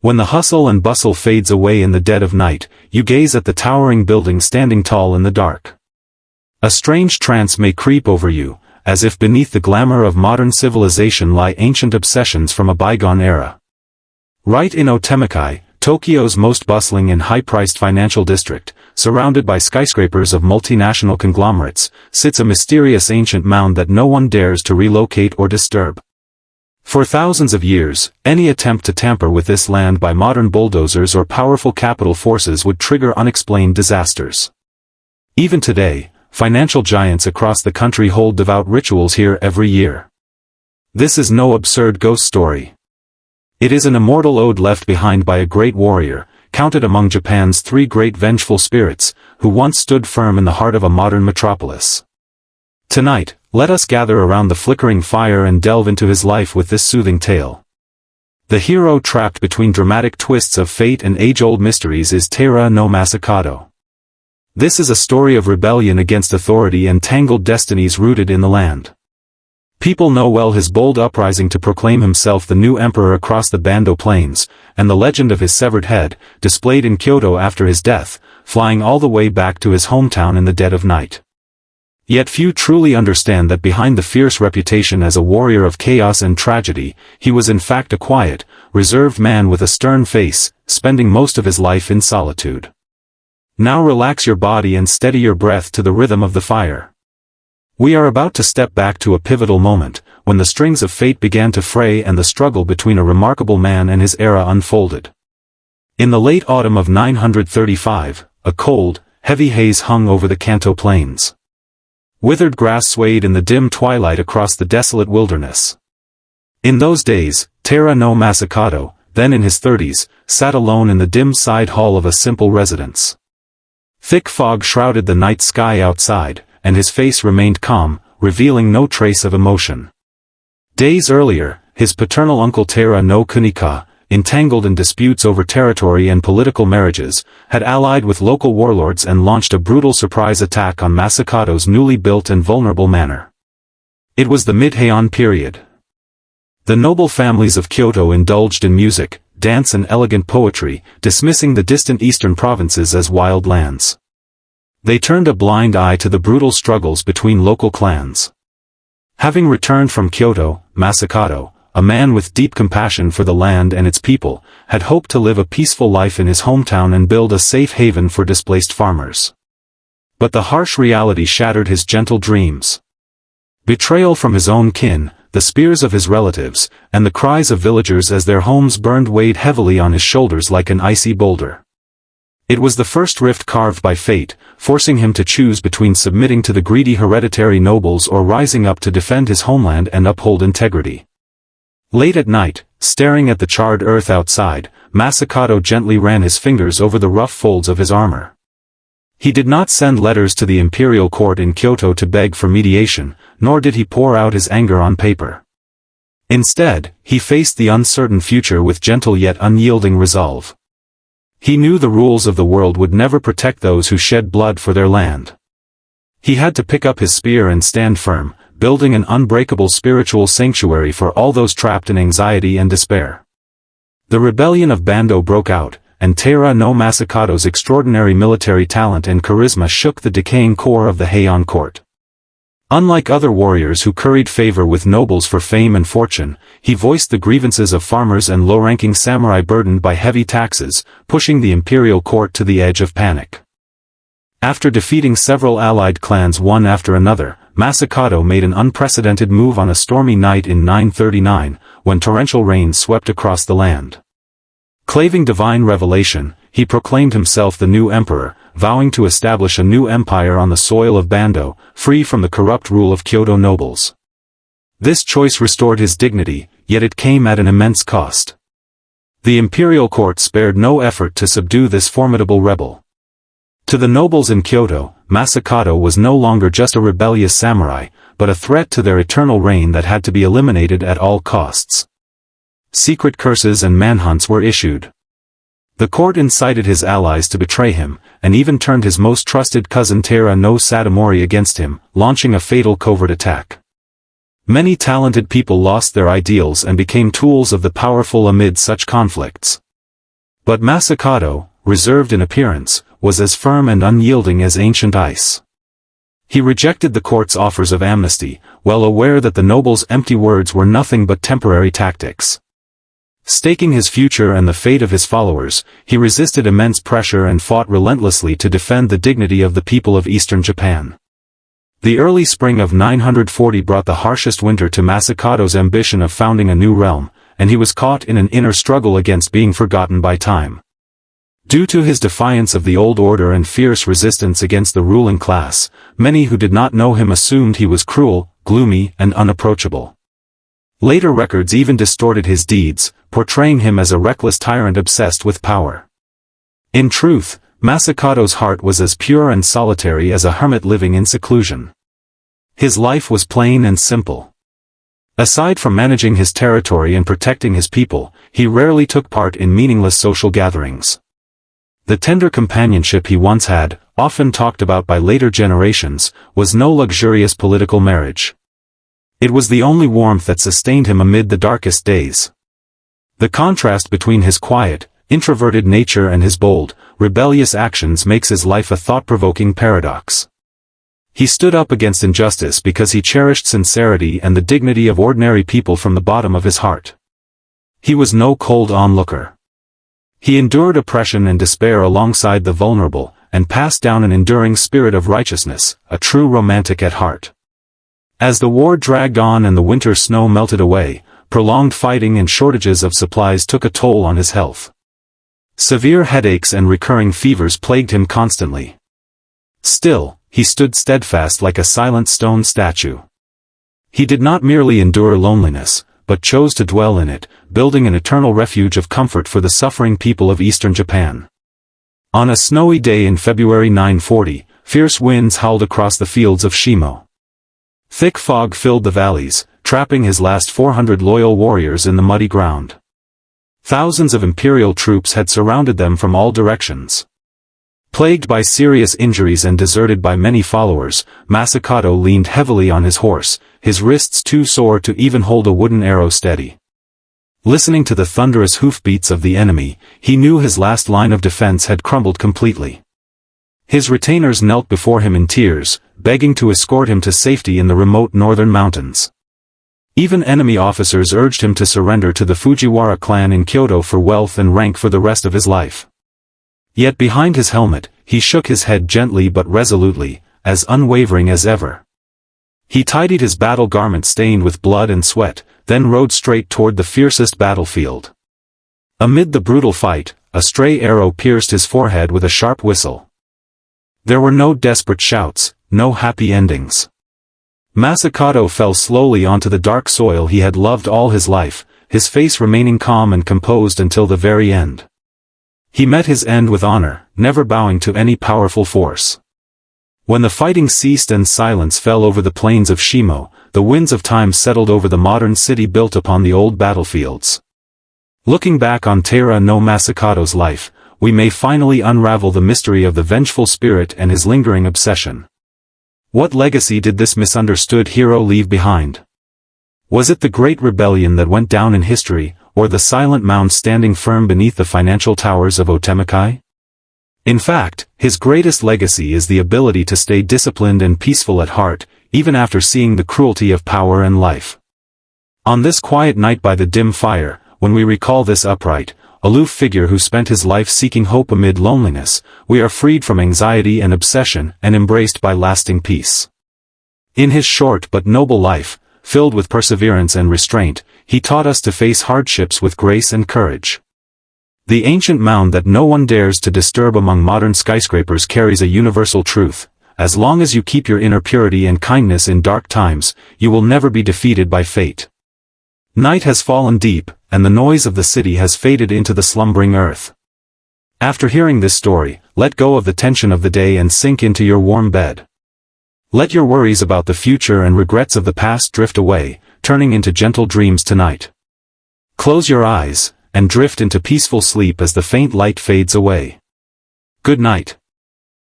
When the hustle and bustle fades away in the dead of night, you gaze at the towering building standing tall in the dark. A strange trance may creep over you, as if beneath the glamour of modern civilization lie ancient obsessions from a bygone era. Right in Otemachi, Tokyo's most bustling and high-priced financial district, surrounded by skyscrapers of multinational conglomerates, sits a mysterious ancient mound that no one dares to relocate or disturb. For thousands of years, any attempt to tamper with this land by modern bulldozers or powerful capital forces would trigger unexplained disasters. Even today, financial giants across the country hold devout rituals here every year. This is no absurd ghost story. It is an immortal ode left behind by a great warrior, counted among Japan's 3 great vengeful spirits, who once stood firm in the heart of a modern metropolis. Tonight, let us gather around the flickering fire and delve into his life with this soothing tale. The hero trapped between dramatic twists of fate and age-old mysteries is Taira no Masakado. This is a story of rebellion against authority and tangled destinies rooted in the land. People know well his bold uprising to proclaim himself the new emperor across the Bando Plains, and the legend of his severed head, displayed in Kyoto after his death, flying all the way back to his hometown in the dead of night. Yet few truly understand that behind the fierce reputation as a warrior of chaos and tragedy, he was in fact a quiet, reserved man with a stern face, spending most of his life in solitude. Now relax your body and steady your breath to the rhythm of the fire. We are about to step back to a pivotal moment, when the strings of fate began to fray and the struggle between a remarkable man and his era unfolded. In the late autumn of 935, a cold, heavy haze hung over the Kanto plains. Withered grass swayed in the dim twilight across the desolate wilderness. In those days, Taira no Masakado, then in his 30s, sat alone in the dim side hall of a simple residence. Thick fog shrouded the night sky outside, and his face remained calm, revealing no trace of emotion. Days earlier, his paternal uncle Taira no Kunika, entangled in disputes over territory and political marriages, had allied with local warlords and launched a brutal surprise attack on Masakado's newly built and vulnerable manor. It was the mid-Heian period. The noble families of Kyoto indulged in music, dance and elegant poetry, dismissing the distant eastern provinces as wild lands. They turned a blind eye to the brutal struggles between local clans. Having returned from Kyoto, Masakado, a man with deep compassion for the land and its people, had hoped to live a peaceful life in his hometown and build a safe haven for displaced farmers. But the harsh reality shattered his gentle dreams. Betrayal from his own kin, the spears of his relatives, and the cries of villagers as their homes burned weighed heavily on his shoulders like an icy boulder. It was the first rift carved by fate, forcing him to choose between submitting to the greedy hereditary nobles or rising up to defend his homeland and uphold integrity. Late at night, staring at the charred earth outside, Masakado gently ran his fingers over the rough folds of his armor. He did not send letters to the imperial court in Kyoto to beg for mediation, nor did he pour out his anger on paper. Instead, he faced the uncertain future with gentle yet unyielding resolve. He knew the rules of the world would never protect those who shed blood for their land. He had to pick up his spear and stand firm, building an unbreakable spiritual sanctuary for all those trapped in anxiety and despair. The rebellion of Bando broke out, and Taira no Masakado's extraordinary military talent and charisma shook the decaying core of the Heian court. Unlike other warriors who curried favor with nobles for fame and fortune, he voiced the grievances of farmers and low-ranking samurai burdened by heavy taxes, pushing the imperial court to the edge of panic. After defeating several allied clans one after another, Masakado made an unprecedented move on a stormy night in 939, when torrential rain swept across the land. Craving divine revelation, he proclaimed himself the new emperor, vowing to establish a new empire on the soil of Bando, free from the corrupt rule of Kyoto nobles. This choice restored his dignity, yet it came at an immense cost. The imperial court spared no effort to subdue this formidable rebel. To the nobles in Kyoto, Masakado was no longer just a rebellious samurai, but a threat to their eternal reign that had to be eliminated at all costs. Secret curses and manhunts were issued. The court incited his allies to betray him, and even turned his most trusted cousin Taira no Satomori against him, launching a fatal covert attack. Many talented people lost their ideals and became tools of the powerful amid such conflicts. But Masakado, reserved in appearance, was as firm and unyielding as ancient ice. He rejected the court's offers of amnesty, well aware that the noble's empty words were nothing but temporary tactics. Staking his future and the fate of his followers, he resisted immense pressure and fought relentlessly to defend the dignity of the people of eastern Japan. The early spring of 940 brought the harshest winter to Masakado's ambition of founding a new realm, and he was caught in an inner struggle against being forgotten by time. Due to his defiance of the old order and fierce resistance against the ruling class, many who did not know him assumed he was cruel, gloomy, and unapproachable. Later records even distorted his deeds, portraying him as a reckless tyrant obsessed with power. In truth, Masakado's heart was as pure and solitary as a hermit living in seclusion. His life was plain and simple. Aside from managing his territory and protecting his people, he rarely took part in meaningless social gatherings. The tender companionship he once had, often talked about by later generations, was no luxurious political marriage. It was the only warmth that sustained him amid the darkest days. The contrast between his quiet, introverted nature and his bold, rebellious actions makes his life a thought-provoking paradox. He stood up against injustice because he cherished sincerity and the dignity of ordinary people from the bottom of his heart. He was no cold onlooker. He endured oppression and despair alongside the vulnerable, and passed down an enduring spirit of righteousness, a true romantic at heart. As the war dragged on and the winter snow melted away, prolonged fighting and shortages of supplies took a toll on his health. Severe headaches and recurring fevers plagued him constantly. Still, he stood steadfast like a silent stone statue. He did not merely endure loneliness, but chose to dwell in it, building an eternal refuge of comfort for the suffering people of eastern Japan. On a snowy day in February 940, fierce winds howled across the fields of Shimo. Thick fog filled the valleys, trapping his last 400 loyal warriors in the muddy ground. Thousands of imperial troops had surrounded them from all directions. Plagued by serious injuries and deserted by many followers, Masakado leaned heavily on his horse, his wrists too sore to even hold a wooden arrow steady. Listening to the thunderous hoofbeats of the enemy, he knew his last line of defense had crumbled completely. His retainers knelt before him in tears, begging to escort him to safety in the remote northern mountains. Even enemy officers urged him to surrender to the Fujiwara clan in Kyoto for wealth and rank for the rest of his life. Yet behind his helmet, he shook his head gently but resolutely, as unwavering as ever. He tidied his battle garment stained with blood and sweat, then rode straight toward the fiercest battlefield. Amid the brutal fight, a stray arrow pierced his forehead with a sharp whistle. There were no desperate shouts, no happy endings. Masakado fell slowly onto the dark soil he had loved all his life, his face remaining calm and composed until the very end. He met his end with honor, never bowing to any powerful force. When the fighting ceased and silence fell over the plains of Shimo, the winds of time settled over the modern city built upon the old battlefields. Looking back on Taira no Masakado's life, we may finally unravel the mystery of the vengeful spirit and his lingering obsession. What legacy did this misunderstood hero leave behind? Was it the great rebellion that went down in history, or the silent mound standing firm beneath the financial towers of Otemakai? In fact, his greatest legacy is the ability to stay disciplined and peaceful at heart, even after seeing the cruelty of power and life. On this quiet night by the dim fire, when we recall this upright, aloof figure who spent his life seeking hope amid loneliness, we are freed from anxiety and obsession and embraced by lasting peace. In his short but noble life, filled with perseverance and restraint, he taught us to face hardships with grace and courage. The ancient mound that no one dares to disturb among modern skyscrapers carries a universal truth: as long as you keep your inner purity and kindness in dark times, you will never be defeated by fate. Night has fallen deep, and the noise of the city has faded into the slumbering earth. After hearing this story, let go of the tension of the day and sink into your warm bed. Let your worries about the future and regrets of the past drift away, turning into gentle dreams tonight. Close your eyes, and drift into peaceful sleep as the faint light fades away. Good night.